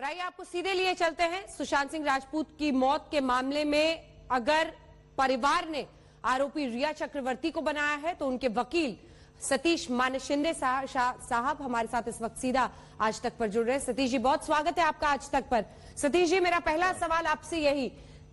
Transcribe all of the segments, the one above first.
आइए आपको सीधे लिए चलते हैं। सुशांत सिंह राजपूत की मौत के मामले में अगर परिवार ने आरोपी रिया चक्रवर्ती को बनाया है तो उनके वकील सतीश मानशिंदे साहब हमारे साथ इस वक्त सीधा आज तक पर जुड़ रहे हैं। सतीश जी, बहुत स्वागत है आपका आज तक पर। सतीश जी, मेरा पहला सवाल आपसे यही,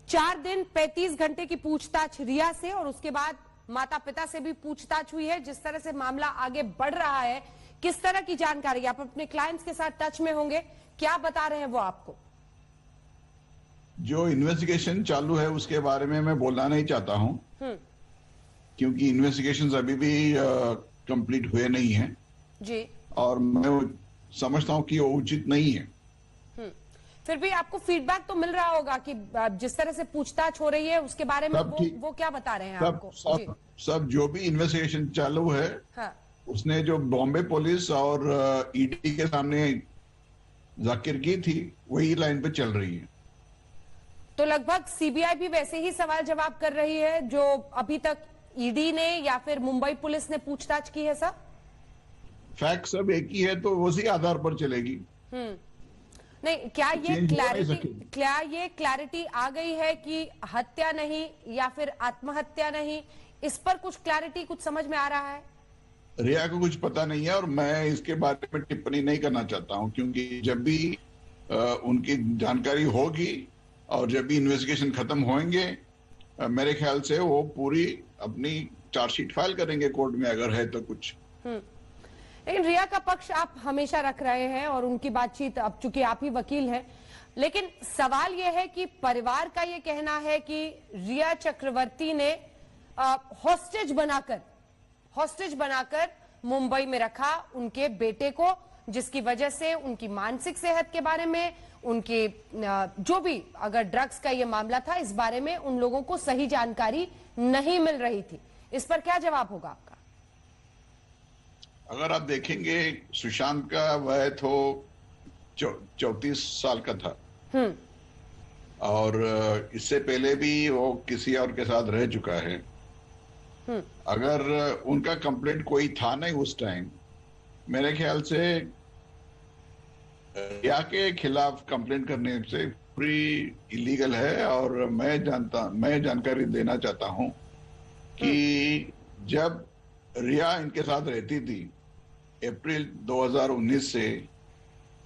4 दिन 35 घंटे की पूछताछ रिया से और उसके बाद माता पिता से भी पूछताछ हुई है। जिस तरह से मामला आगे बढ़ रहा है, किस तरह की जानकारी, आप अपने क्लाइंट्स के साथ टच में होंगे, क्या बता रहे हैं वो आपको? जो इन्वेस्टिगेशन चालू है उसके बारे में मैं बोलना नहीं चाहता हूं, क्योंकि इन्वेस्टिगेशंस अभी भी कंप्लीट हुए नहीं हैं जी, और मैं समझता हूं कि वो उचित नहीं है। फिर भी आपको फीडबैक तो मिल रहा होगा कि जिस तरह से पूछताछ हो रही है उसके बारे में वो क्या बता रहे हैं आपको? सब जो भी इन्वेस्टिगेशन चालू है, हाँ। उसने जो बॉम्बे पुलिस और ईडी के सामने जाकिर की थी वही लाइन पे चल रही है। तो लगभग सीबीआई भी वैसे ही सवाल जवाब कर रही है जो अभी तक ईडी ने या फिर मुंबई पुलिस ने पूछताछ की है। सर, फैक्ट सब एक ही है तो उसी आधार पर चलेगी। नहीं, क्या ये क्लैरिटी आ गई है कि हत्या नहीं या फिर आत्महत्या नहीं, इस पर कुछ क्लैरिटी, कुछ समझ में आ रहा है? रिया को कुछ पता नहीं है और मैं इसके बारे में टिप्पणी नहीं करना चाहता हूं, क्योंकि जब भी उनकी जानकारी होगी और जब भी इन्वेस्टिगेशन खत्म होंगे, मेरे ख्याल से वो पूरी अपनी चार्जशीट फाइल करेंगे कोर्ट में, अगर है तो कुछ। लेकिन रिया का पक्ष आप हमेशा रख रहे हैं और उनकी बातचीत, अब चूंकि आप ही वकील हैं, लेकिन सवाल यह है कि परिवार का यह कहना है कि रिया चक्रवर्ती ने हॉस्टेज बनाकर मुंबई में रखा उनके बेटे को, जिसकी वजह से उनकी मानसिक सेहत के बारे में, उनके जो भी अगर ड्रग्स का ये मामला था, इस बारे में उन लोगों को सही जानकारी नहीं मिल रही थी। इस पर क्या जवाब होगा आपका? अगर आप देखेंगे, सुशांत का वय तो 34 साल का था और इससे पहले भी वो किसी और के साथ रह चुका है। अगर उनका कंप्लेंट कोई था नहीं उस टाइम, मेरे ख्याल से रिया के खिलाफ कंप्लेंट करने से पूरी इलीगल है। और मैं जानकारी देना चाहता हूं कि जब रिया इनके साथ रहती थी, अप्रैल 2019 से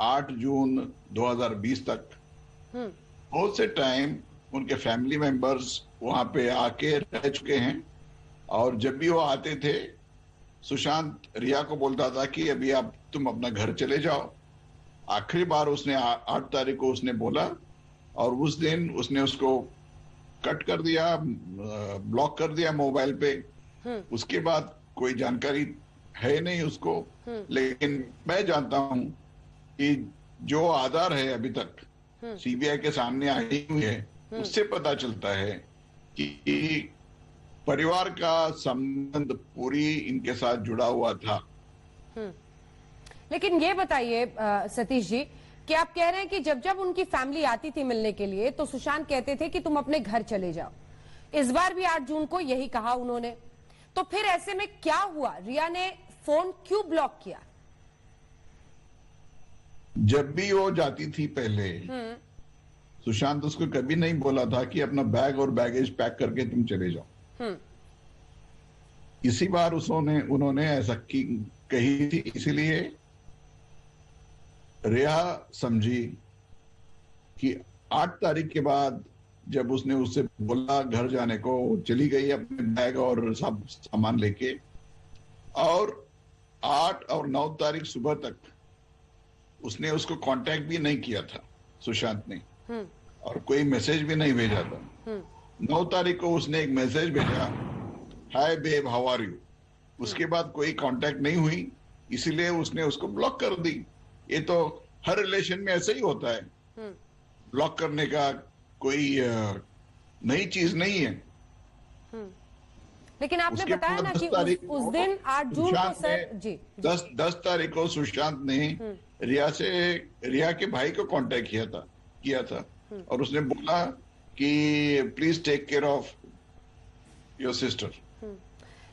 8 जून 2020 तक बहुत से टाइम उनके फैमिली मेंबर्स वहां पे आके रह चुके हैं। और जब भी वो आते थे, सुशांत रिया को बोलता था कि अभी तुम अपना घर चले जाओ। आखिरी बार उसने 8 तारीख को उसने बोला और उस दिन उसने उसको कट कर दिया, ब्लॉक कर दिया मोबाइल पे। उसके बाद कोई जानकारी है नहीं उसको। लेकिन मैं जानता हूं कि जो आधार है अभी तक सीबीआई के सामने आई हुई है, उससे पता चलता है कि परिवार का संबंध पूरी इनके साथ जुड़ा हुआ था। लेकिन ये बताइए सतीश जी, कि आप कह रहे हैं कि जब जब उनकी फैमिली आती थी मिलने के लिए तो सुशांत कहते थे कि तुम अपने घर चले जाओ। इस बार भी 8 जून को यही कहा उन्होंने। तो फिर ऐसे में क्या हुआ? रिया ने फोन क्यों ब्लॉक किया? जब भी वो जाती थी पहले, सुशांत उसको कभी नहीं बोला था कि अपना बैग और बैगेज पैक करके तुम चले जाओ। इसी बार उन्होंने ऐसा कही थी, इसीलिए रिया समझी कि 8 तारीख के बाद जब उसने उससे बोला घर जाने को, चली गई अपने बैग और सब सामान लेके। और 8 और 9 तारीख सुबह तक उसने उसको कांटेक्ट भी नहीं किया था सुशांत ने, और कोई मैसेज भी नहीं भेजा था। 9 तारीख को उसने एक मैसेज भेजा, हाय बेब हाउ आर यू। उसके बाद कोई कांटेक्ट नहीं हुई, इसीलिए उसने उसको ब्लॉक कर दी। ये तो हर रिलेशन में ऐसे ही होता है, ब्लॉक करने का कोई नई चीज नहीं है। लेकिन आपने बताया ना कि उस दिन 8 जून को सर जी 10 तारीख को सुशांत ने रिया के भाई को कांटेक्ट किया था और उसने बोला कि please take care of your sister.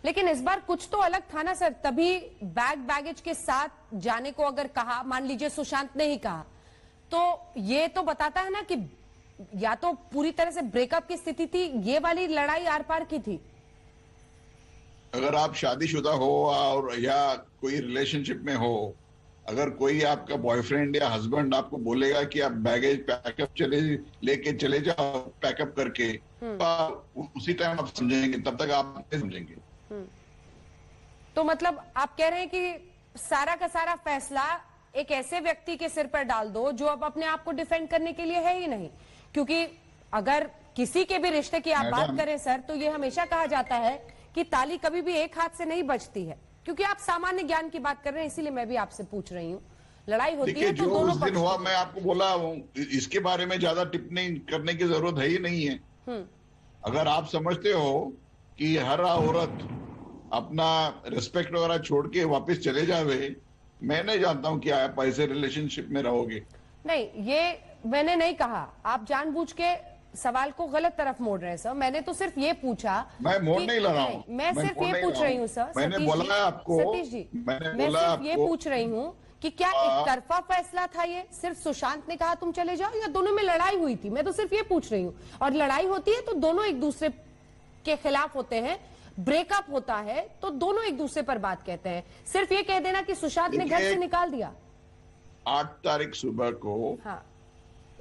लेकिन इस बार कुछ तो अलग था ना सर, तभी बैगेज के साथ जाने को अगर कहा, मान लीजिए सुशांत ने ही कहा, तो ये तो बताता है ना कि या तो पूरी तरह से ब्रेकअप की स्थिति थी, ये वाली लड़ाई आर पार की थी। अगर आप शादीशुदा हो और या कोई रिलेशनशिप में हो, अगर कोई आपका बॉयफ्रेंड या हस्बैंड आपको बोलेगा कि आप बैगेज पैकअप लेके चले जाओ पैकअप करके, तो आप उसी टाइम आप समझेंगे, तब तक आप नहीं समझेंगे। तो मतलब आप कह रहे हैं कि सारा का सारा फैसला एक ऐसे व्यक्ति के सिर पर डाल दो जो अब अपने आप को डिफेंड करने के लिए है ही नहीं। क्योंकि अगर किसी के भी रिश्ते की आप बात करें सर, तो ये हमेशा कहा जाता है कि ताली कभी भी एक हाथ से नहीं बजती है। क्योंकि आप सामान्य ज्ञान की बात कर रहे हैं, इसीलिए मैं भी आपसे पूछ रही हूँ। लड़ाई होती है तो जो दोनों उस दिन हुआ, मैं आपको बोला इसके बारे में ज्यादा टिप्पणी करने की जरूरत है ही नहीं है। अगर आप समझते हो कि हर औरत अपना रिस्पेक्ट वगैरह छोड़ के वापस चले जावे, मैं नहीं जानता हूं कि आप ऐसे रिलेशनशिप में रहोगे। नहीं, ये मैंने नहीं कहा। आप जानबूझ के सवाल को गलत तरफ मोड़ रहे हैं सर। मैंने तो सिर्फ ये पूछा। मैं मोड़ नहीं ला रहा हूँ, मैं सिर्फ ये पूछ रही हूँ सर। मैंने बोला आपको, सतीश जी, मैं सिर्फ ये पूछ रही हूँ कि क्या एक तरफा फैसला था ये? सिर्फ सुशांत ने कहा तुम चले जाओ, या दोनों में लड़ाई हुई थी? मैं तो सिर्फ ये पूछ रही हूँ। और लड़ाई होती है तो दोनों एक दूसरे के खिलाफ होते हैं, ब्रेकअप होता है तो दोनों एक दूसरे पर बात कहते हैं। सिर्फ ये कह देना कि सुशांत ने घर से निकाल दिया। 8 तारीख सुबह को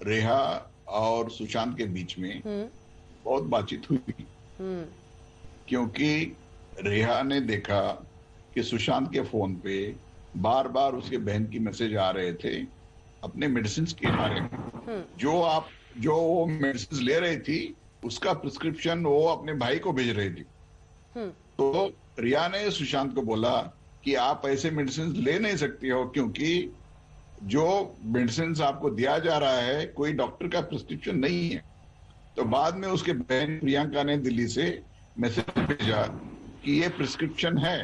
रेहा और सुशांत के बीच में बहुत बातचीत हुई थी, क्योंकि रेहा ने देखा कि सुशांत के फोन पे बार बार उसके बहन की मैसेज आ रहे थे अपने मेडिसिन के बारे में। जो वो मेडिसिन ले रही थी उसका प्रिस्क्रिप्शन वो अपने भाई को भेज रही थी। तो रिया ने सुशांत को बोला कि आप ऐसे मेडिसिन ले नहीं सकती हो, क्योंकि जो मेडिसिन आपको दिया जा रहा है कोई डॉक्टर का प्रिस्क्रिप्शन नहीं है। तो बाद में उसके बहन प्रियंका ने दिल्ली से मैसेज भेजा कि ये प्रिस्क्रिप्शन है।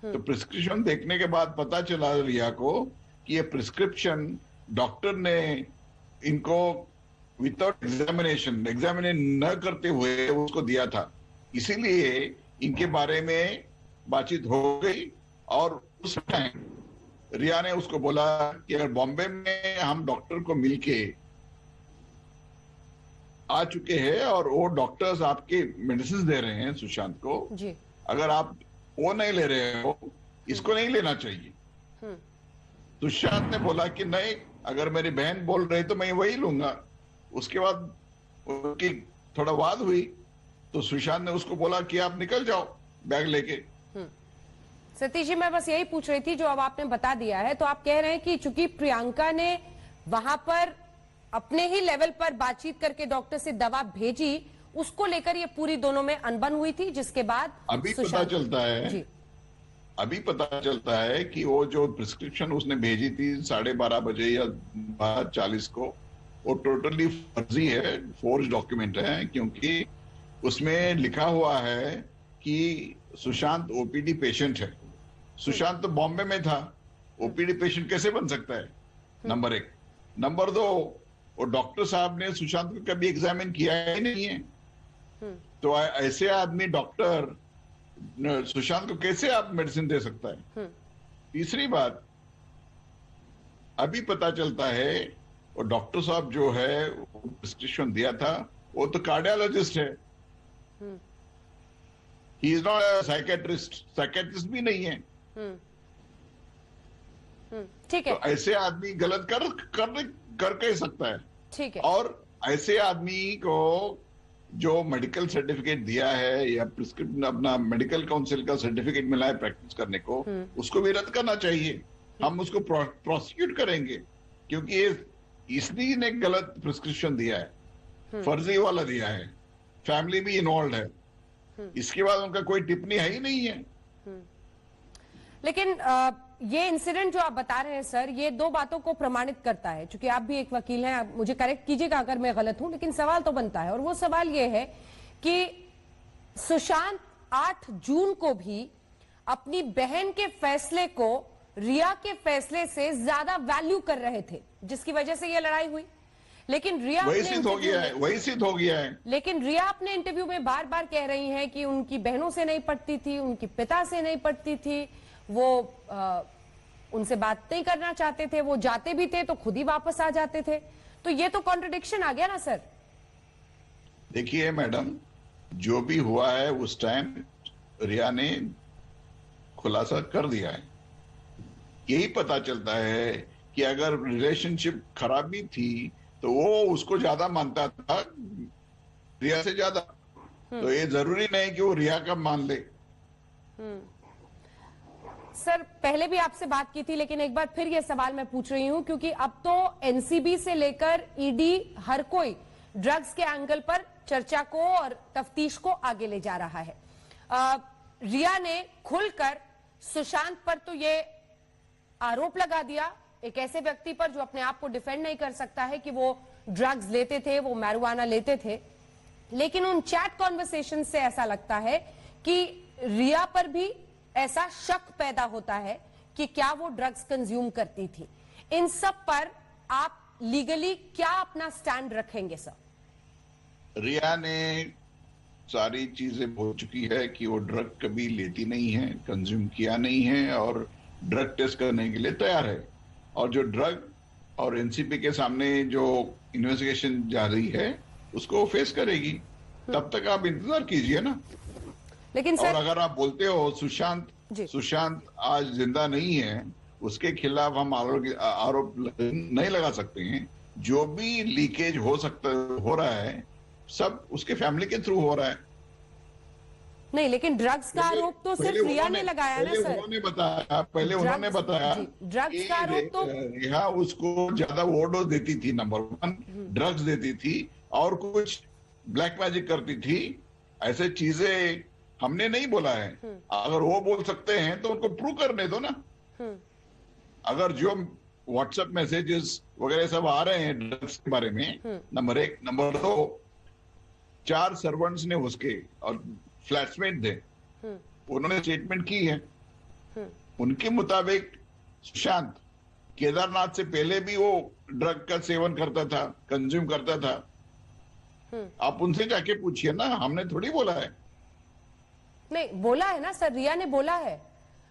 तो प्रिस्क्रिप्शन देखने के बाद पता चला रिया को कि ये प्रिस्क्रिप्शन डॉक्टर ने इनको विदाउट एग्जामिनेशन न करते हुए उसको दिया था। इसीलिए इनके बारे में बातचीत हो गई और उस टाइम रिया ने उसको बोला कि अगर बॉम्बे में हम डॉक्टर को मिलके आ चुके हैं और वो डॉक्टर्स आपके मेडिसिन दे रहे हैं सुशांत को जी, अगर आप वो नहीं ले रहे हो, इसको नहीं लेना चाहिए। सुशांत ने बोला कि नहीं, अगर मेरी बहन बोल रही तो मैं वही लूंगा। उसके बाद उनकी थोड़ा वाद हुई तो सुशांत ने उसको बोला कि आप निकल जाओ बैग लेके। सतीश जी, मैं बस यही पूछ रही थी जो अब आपने बता दिया है। तो आप कह रहे हैं कि चूंकि प्रियंका ने वहां पर अपने ही लेवल पर बातचीत करके डॉक्टर से दवा भेजी, उसको लेकर ये पूरी दोनों में अनबन हुई थी, जिसके बाद अभी पता चलता है कि वो जो प्रिस्क्रिप्शन उसने भेजी थी 12:30 बजे या 12:40 को, वो टोटली फर्जी है, फोर्ज डॉक्यूमेंट है। क्योंकि उसमें लिखा हुआ है कि सुशांत ओपीडी पेशेंट है। सुशांत तो बॉम्बे में था, ओपीडी पेशेंट कैसे बन सकता है? नंबर 1। नंबर 2, वो डॉक्टर साहब ने सुशांत को कभी एग्जामिन किया ही नहीं है। तो ऐसे आदमी डॉक्टर सुशांत को कैसे आप मेडिसिन दे सकता है? तीसरी बात, अभी पता चलता है वो डॉक्टर साहब जो है प्रिस्क्रिप्शन दिया था वो तो कार्डियोलॉजिस्ट है, he is not a psychiatrist भी नहीं है। ठीक है, तो ऐसे आदमी गलत कर कह सकता है। ठीक है। और ऐसे आदमी को जो मेडिकल सर्टिफिकेट दिया है या प्रिस्क्रिप्शन अपना मेडिकल काउंसिल का सर्टिफिकेट मिला है प्रैक्टिस करने को, उसको भी रद्द करना चाहिए। हम उसको प्रोसिक्यूट करेंगे क्योंकि इसने ने गलत प्रिस्क्रिप्शन दिया है, फर्जी वाला दिया है, फैमिली भी इन्वॉल्व है। इसके बाद उनका कोई टिप्पणी है ही नहीं है। लेकिन ये इंसिडेंट जो आप बता रहे हैं सर, ये 2 बातों को प्रमाणित करता है। क्योंकि आप भी एक वकील हैं, आप मुझे करेक्ट कीजिएगा अगर मैं गलत हूं, लेकिन सवाल तो बनता है। और वो सवाल ये है कि सुशांत 8 जून को भी अपनी बहन के फैसले को रिया के फैसले से ज्यादा वैल्यू कर रहे थे, जिसकी वजह से ये लड़ाई हुई। लेकिन रिया वही सिद्ध हो गया है। लेकिन रिया अपने इंटरव्यू में बार बार कह रही हैं कि उनकी बहनों से नहीं पटती थी, उनकी पिता से नहीं पटती थी, वो उनसे बात नहीं करना चाहते थे, वो जाते भी थे तो खुद ही वापस आ जाते थे। तो ये तो कॉन्ट्रडिक्शन आ गया ना सर। देखिए मैडम, जो भी हुआ है उस टाइम रिया ने खुलासा कर दिया है। यही पता चलता है कि अगर रिलेशनशिप खराबी थी तो वो उसको ज्यादा मानता था, रिया से ज्यादा। तो ये जरूरी नहीं कि वो रिया का मान ले। सर पहले भी आपसे बात की थी, लेकिन एक बार फिर ये सवाल मैं पूछ रही हूं, क्योंकि अब तो एनसीबी से लेकर ईडी हर कोई ड्रग्स के एंगल पर चर्चा को और तफ्तीश को आगे ले जा रहा है। रिया ने खुलकर सुशांत पर तो ये आरोप लगा दिया, एक ऐसे व्यक्ति पर जो अपने आप को डिफेंड नहीं कर सकता है कि वो ड्रग्स लेते थे, वो मैरिजुआना लेते थे। लेकिन उन चैट कॉन्वर्सेशन से ऐसा लगता है कि रिया पर भी ऐसा शक पैदा होता है कि क्या वो ड्रग्स कंज्यूम करती थी। इन सब पर आप लीगली क्या अपना स्टैंड रखेंगे सर? रिया ने सारी चीजें बोल चुकी है कि वो ड्रग कभी लेती नहीं है, कंज्यूम किया नहीं है और ड्रग टेस्ट करने के लिए तैयार है। और जो ड्रग और एनसीबी के सामने जो इन्वेस्टिगेशन जारी है उसको फेस करेगी। तब तक आप इंतजार कीजिए ना। लेकिन सर, और अगर आप बोलते हो सुशांत आज जिंदा नहीं है, उसके खिलाफ हम आरोप नहीं लगा सकते हैं। जो भी लीकेज हो रहा है सब उसके फैमिली के थ्रू हो रहा है। नहीं, लेकिन ड्रग्स का आरोप तो सिर्फ रिया ने लगाया ना सर। पहले उन्होंने बताया ड्रग्स का आरोप तो रिया उसको ज्यादा ओवरडोज देती थी, नंबर 1 ड्रग्स देती थी और कुछ ब्लैक मैजिक करती थी। ऐसे चीजें हमने नहीं बोला है। अगर वो बोल सकते हैं तो उनको प्रूव करने दो ना। अगर जो व्हाट्सएप मैसेजेस वगैरह सब आ रहे हैं ड्रग्स के बारे में, नंबर 1, नंबर 2, 4 सर्वेंट्स ने उसके और फ्लैटमेट थे, उन्होंने स्टेटमेंट की है। उनके मुताबिक सुशांत केदारनाथ से पहले भी वो ड्रग का सेवन करता था, कंज्यूम करता था। आप उनसे जाके पूछिए ना, हमने थोड़ी बोला है। नहीं बोला है ना सर, रिया ने बोला है।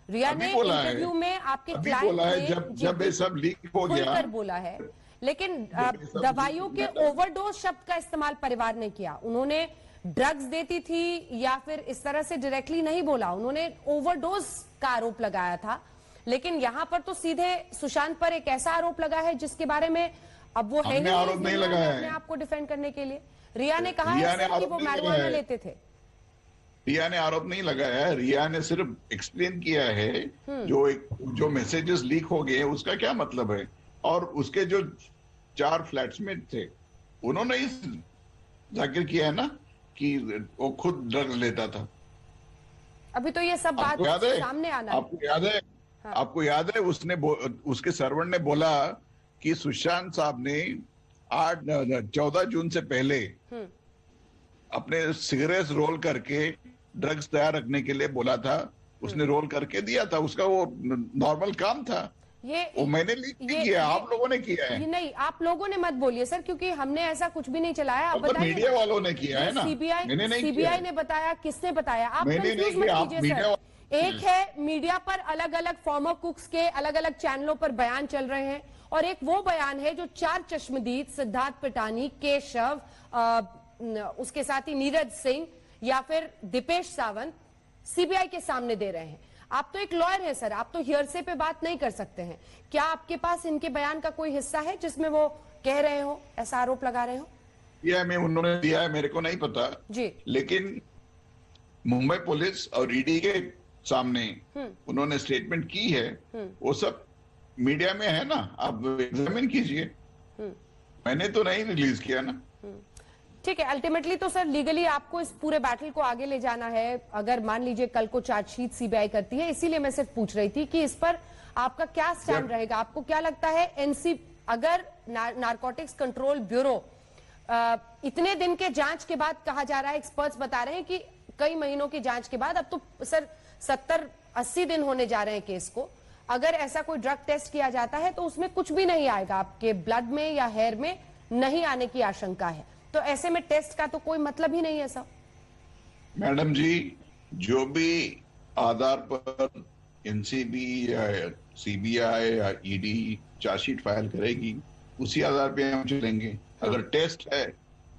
रिया ने इंटरव्यू में आपके क्लाइंट जब ये सब लीक हो गया बोला है। लेकिन दवाइयों के ओवरडोज शब्द का इस्तेमाल परिवार ने किया। उन्होंने ड्रग्स देती थी या फिर इस तरह से डायरेक्टली नहीं बोला, उन्होंने ओवरडोज का आरोप लगाया था। लेकिन यहाँ पर तो सीधे सुशांत पर एक ऐसा आरोप लगा है जिसके बारे में अब वो है ही आरोप नहीं लगाया अपने आप को डिफेंड करने के लिए। रिया ने कहा है कि वो मैरिजुआना लेते थे। रिया ने आरोप नहीं लगाया है, रिया ने सिर्फ एक्सप्लेन किया है जो मैसेजेस लीक हो गए उसका क्या मतलब है। और उसके जो 4 फ्लैटमेट थे उन्होंने ही जाकिर किया है ना कि वो खुद ड्रग्स लेता था। अभी तो ये सब बात सामने आना। आपको याद है? हाँ। आपको याद है उसके सर्वेंट ने बोला कि सुशांत साहब ने 14 जून से पहले अपने सिगरेट रोल करके ड्रग्स तैयार रखने के लिए बोला था। उसने रोल करके दिया था, उसका वो नॉर्मल काम था। वो मैंने लीक नहीं किया, आप लोगों ने किया है। नहीं, आप लोगों ने मत बोलिए सर, क्योंकि हमने ऐसा कुछ भी नहीं चलाया। आप बताइए, मीडिया वालों ने किया है ना। सीबीआई ने बताया, किसने बताया? आप कंफ्यूज मत कीजिए सर। एक है मीडिया पर अलग अलग फॉर्मर कुक्स के अलग अलग चैनलों पर बयान चल रहे हैं, और एक वो बयान है जो 4 चश्मदीद सिद्धार्थ पिटानी, केशव, उसके साथ ही नीरज सिंह या फिर दीपेश सावंत सीबीआई के सामने दे रहे हैं। आप तो एक लॉयर हैं सर, आप तो हियरसे पे बात नहीं कर सकते हैं। क्या आपके पास इनके बयान का कोई हिस्सा है जिसमें वो कह रहे हो, ऐसा आरोप लगा रहे हो? उन्होंने दिया है, मेरे को नहीं पता जी। लेकिन मुंबई पुलिस और ईडी के सामने उन्होंने स्टेटमेंट की है, वो सब मीडिया में है ना, आप एग्जामिन कीजिए। मैंने तो नहीं रिलीज किया ना। ठीक है, अल्टीमेटली तो सर लीगली आपको इस पूरे बैटल को आगे ले जाना है। अगर मान लीजिए कल को चार्जशीट सीबीआई करती है, इसीलिए मैं सिर्फ पूछ रही थी कि इस पर आपका क्या स्टैंड रहेगा। आपको क्या लगता है अगर नारकोटिक्स कंट्रोल ब्यूरो इतने दिन के जांच के बाद, कहा जा रहा है, एक्सपर्ट्स बता रहे हैं कि कई महीनों की जांच के बाद, अब तो सर 70-80 दिन होने जा रहे हैं केस को, अगर ऐसा कोई ड्रग टेस्ट किया जाता है तो उसमें कुछ भी नहीं आएगा, आपके ब्लड में या हेयर में नहीं आने की आशंका है, तो ऐसे में टेस्ट का तो कोई मतलब ही नहीं है सर। मैडम जी, जो भी आधार पर एनसीबी या सीबीआई या ईडी चार्जशीट फाइल करेगी, उसी आधार पे हम चलेंगे। अगर टेस्ट है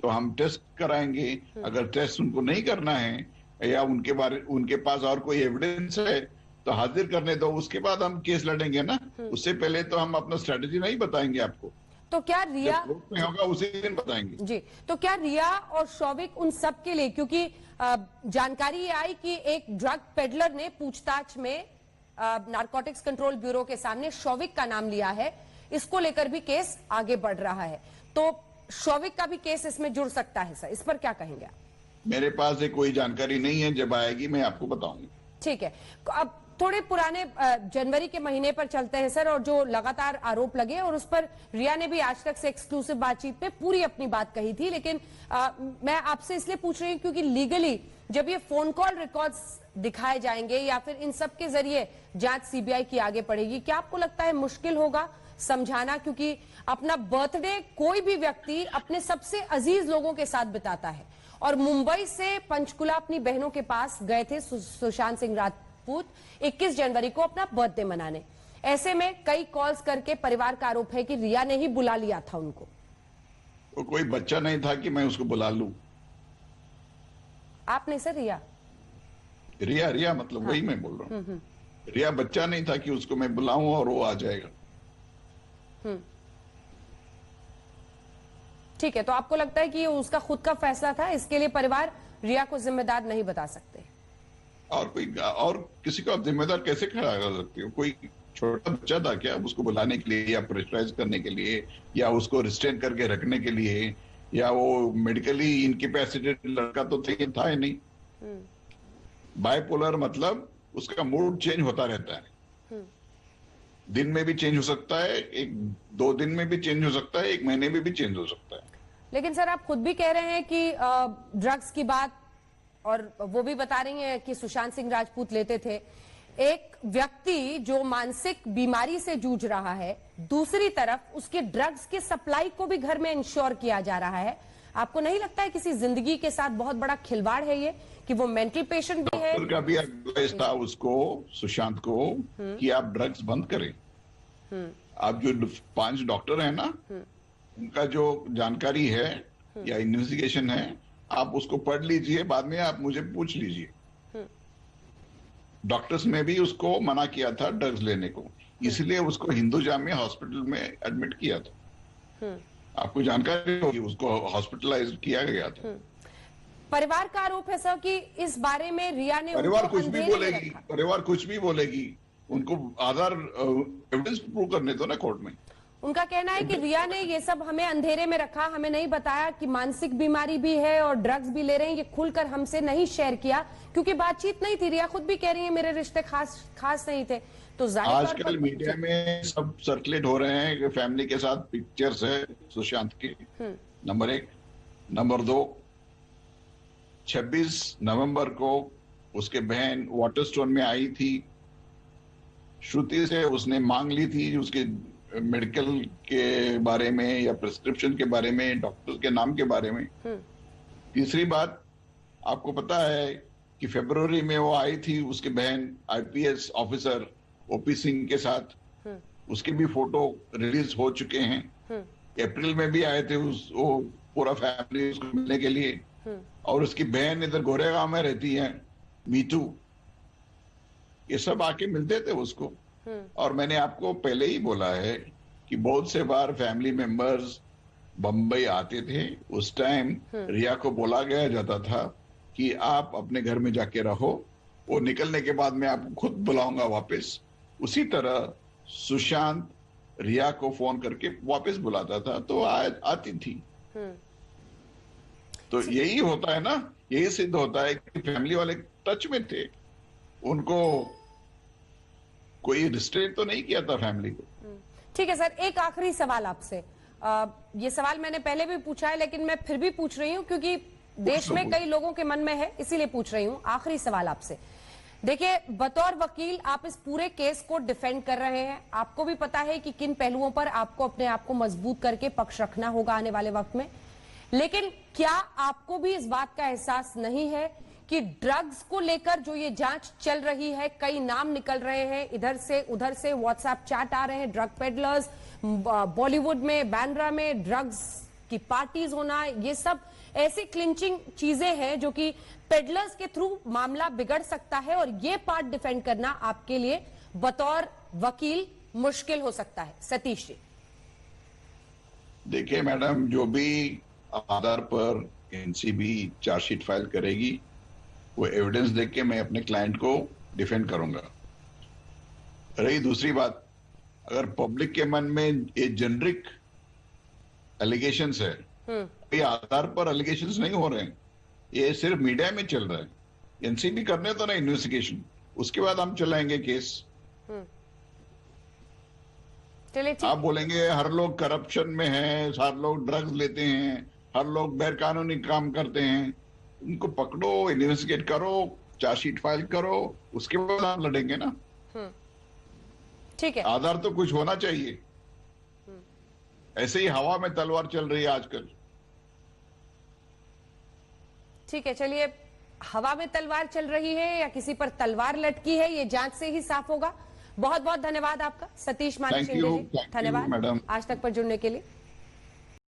तो हम टेस्ट कराएंगे, अगर टेस्ट उनको नहीं करना है या उनके पास और कोई एविडेंस है तो हाजिर करने दो, उसके बाद हम केस लड़ेंगे ना। उससे पहले तो हम अपना स्ट्रेटेजी नहीं बताएंगे आपको। तो क्या रिया जब कोर्ट में होगा उसी दिन बताएंगे जी, तो क्या रिया और शौविक उन सब के लिए, क्योंकि जानकारी ये आई कि एक ड्रग पेडलर ने पूछताछ में नारकोटिक्स कंट्रोल ब्यूरो के सामने शौविक का नाम लिया है, इसको लेकर भी केस आगे बढ़ रहा है, तो शौविक का भी केस इसमें जुड़ सकता है सर, इस पर क्या कहेंगे आप? मेरे पास कोई जानकारी नहीं है, जब आएगी मैं आपको बताऊंगी। ठीक है, अब थोड़े पुराने जनवरी के महीने पर चलते हैं सर, और जो लगातार आरोप लगे और उस पर रिया ने भी आज तक से एक्सक्लूसिव बातचीत पे पूरी अपनी बात कही थी, लेकिन मैं आपसे इसलिए पूछ रही हूँ क्योंकि लीगली जब ये फोन कॉल रिकॉर्ड्स दिखाए जाएंगे या फिर इन सब के जरिए जांच सीबीआई की आगे बढ़ेगी, क्या आपको लगता है मुश्किल होगा समझाना? क्योंकि अपना बर्थडे कोई भी व्यक्ति अपने सबसे अजीज लोगों के साथ बिताता है, और मुंबई से पंचकुला अपनी बहनों के पास गए थे सुशांत सिंह राजपूत 21 जनवरी को अपना बर्थडे मनाने। ऐसे में कई कॉल्स करके परिवार का आरोप है कि रिया ने ही बुला लिया था उनको। वो कोई बच्चा नहीं था कि मैं उसको बुला लूं। आपने सर रिया मतलब वही मैं बोल रहा हूँ। रिया बच्चा नहीं था कि उसको मैं बुलाऊं और वो आ जाएगा। ठीक है, तो आपको लगता है कि ये उसका खुद का फैसला था, इसके लिए परिवार रिया को जिम्मेदार नहीं बता सकते? और किसी को आप जिम्मेदार कैसे खड़ा कर सकते हो? कोई छोटा बच्चा था क्या उसको बुलाने के लिए या प्रेशराइज करने के लिए या उसको रिस्ट्रेन करके रखने के लिए, या वो मेडिकली इनकैपेसिटेड लड़का तो था ही नहीं। बाइपोलर मतलब उसका मूड चेंज होता रहता है, दिन में भी चेंज हो सकता है, 1-2 दिन में भी चेंज हो सकता है, 1 महीने में भी चेंज हो सकता है। लेकिन सर आप खुद भी कह रहे हैं कि ड्रग्स की बात, और वो भी बता रही हैं कि सुशांत सिंह राजपूत लेते थे। एक व्यक्ति जो मानसिक बीमारी से जूझ रहा है, दूसरी तरफ उसके ड्रग्स के सप्लाई को भी घर में इंश्योर किया जा रहा है। आपको नहीं लगता है किसी जिंदगी के साथ बहुत बड़ा खिलवाड़ है ये, कि वो मेंटल पेशेंट भी है? डॉक्टर का भी एडवाइस था उसको, सुशांत को, कि आप ड्रग्स बंद करें। आप जो 5 डॉक्टर हैं ना, उनका जो जानकारी है या इन्वेस्टिगेशन है, आप उसको पढ़ लीजिए, बाद में आप मुझे पूछ लीजिए। डॉक्टर्स ने भी उसको मना किया था ड्रग्स लेने को, इसलिए उसको हिंदू जामिया हॉस्पिटल में एडमिट किया था। आपको जानकारी होगी, उसको हॉस्पिटलाइज किया गया था। परिवार का आरोप है सर कि इस बारे में रिया ने परिवार कुछ भी बोलेगी, परिवार कुछ भी बोलेगी, उनको आधार एविडेंस प्रूव करने दो ना कोर्ट में। उनका कहना है कि रिया ने ये सब हमें अंधेरे में रखा, हमें नहीं बताया कि मानसिक बीमारी भी है और ड्रग्स भी ले रहे हैं, ये खुलकर हमसे नहीं शेयर किया, क्योंकि बातचीत नहीं थी। रिया खुद भी कह रही है मेरे रिश्ते खास नहीं थे। तो आजकल मीडिया में सब सर्कुलेट हो रहे हैं कि फैमिली के साथ पिक्चर्स है सुशांत की, नंबर 1। नंबर 2, 26 नवंबर को उसके बहन वाटरस्टोन में आई थी, श्रुति से उसने मांग ली थी उसके मेडिकल के बारे में या प्रिस्क्रिप्शन के बारे में, डॉक्टर के नाम के बारे में। तीसरी बात, आपको पता है कि फरवरी में वो आई थी उसकी बहन आईपीएस ऑफिसर ओपी सिंह के साथ, उसके भी फोटो रिलीज हो चुके हैं। अप्रैल में भी आए थे वो पूरा फैमिली उसको मिलने के लिए, और उसकी बहन इधर गोरेगांव में रहती है, मीतू, ये सब आके मिलते थे उसको। और मैंने आपको पहले ही बोला है कि बहुत से बार फैमिली मेंबर्स बंबई आते थे, उस टाइम रिया को बोला गया जाता था कि आप अपने घर में जाके रहो, वो निकलने के बाद मैं आपको खुद बुलाऊंगा वापस। उसी तरह सुशांत रिया को फोन करके वापस बुलाता था, तो आती थी। तो यही होता है ना, यही सिद्ध होता है कि फैमिली वाले टच में थे, उनको कोई रिस्ट्रेंट तो नहीं किया था फैमिली को। ठीक है सर, एक आखिरी सवाल आपसे। ये सवाल मैंने पहले भी पूछा है, लेकिन मैं फिर भी पूछ रही हूँ क्योंकि देश में कई लोगों के मन में है, इसीलिए पूछ रही हूँ। आखिरी सवाल आपसे, देखिए बतौर वकील आप इस पूरे केस को डिफेंड कर रहे हैं, आपको भी पता है कि किन पहलुओं पर आपको अपने आप को मजबूत करके पक्ष रखना होगा आने वाले वक्त में, लेकिन क्या आपको भी इस बात का एहसास नहीं है कि ड्रग्स को लेकर जो ये जांच चल रही है, कई नाम निकल रहे हैं, इधर से उधर से व्हाट्सएप चैट आ रहे हैं, ड्रग पेडलर्स, बॉलीवुड में बांद्रा में ड्रग्स की पार्टीज होना, ये सब ऐसी क्लिंचिंग चीजें हैं जो कि पेडलर्स के थ्रू मामला बिगड़ सकता है और ये पार्ट डिफेंड करना आपके लिए बतौर वकील मुश्किल हो सकता है। सतीश जी, देखिए मैडम, जो भी आधार पर एनसीबी चार्जशीट फाइल करेगी वो एविडेंस देख के मैं अपने क्लाइंट को डिफेंड करूंगा। रही दूसरी बात, अगर पब्लिक के मन में ये जेनरिक एलिगेशंस है, ये आधार पर एलिगेशंस नहीं हो रहे हैं, ये सिर्फ मीडिया में चल रहा है। एनसीबी करने तो ना इन्वेस्टिगेशन, उसके बाद हम चलाएंगे केस। चलिए आप बोलेंगे हर लोग करप्शन में है, हर लोग ड्रग्स लेते हैं, हर लोग गैर कानूनी काम करते हैं, उनको पकड़ो, इन्वेस्टिगेट करो, चार्जशीट फाइल करो, उसके बाद आप लड़ेंगे ना। ठीक है, आधार तो कुछ होना चाहिए। ऐसे ही हवा में तलवार चल रही है आजकल। ठीक है, चलिए, हवा में तलवार चल रही है या किसी पर तलवार लटकी है, ये जांच से ही साफ होगा। बहुत बहुत धन्यवाद आपका सतीश मानसिंह जी, धन्यवाद मैडम आज तक पर जुड़ने के लिए।